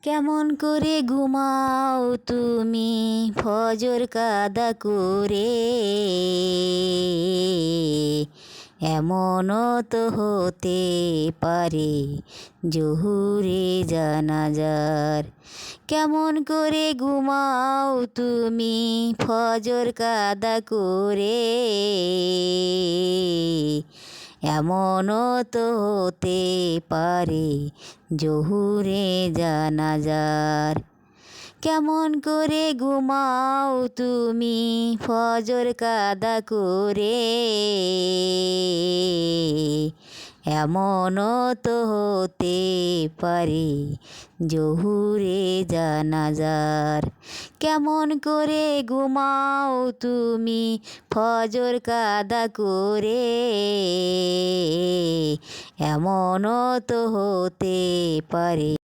কেমন করে ঘুমাও তুমি ফজর কাদা করে, এমনও তো হতে পারে জোহরে জানাজার। কেমন করে ঘুমাও তুমি ফজর কাদা করে, এমনও তো হতে পারে জোহরে জানাজার। কেমন করে ঘুমাও তুমি ফজর কাদা করে, এমনও তো হতে পারে জোহরে জানাজার। কেমন করে ঘুমাও তুমি ফজর কাদা করে, এমনও তো হতে পারে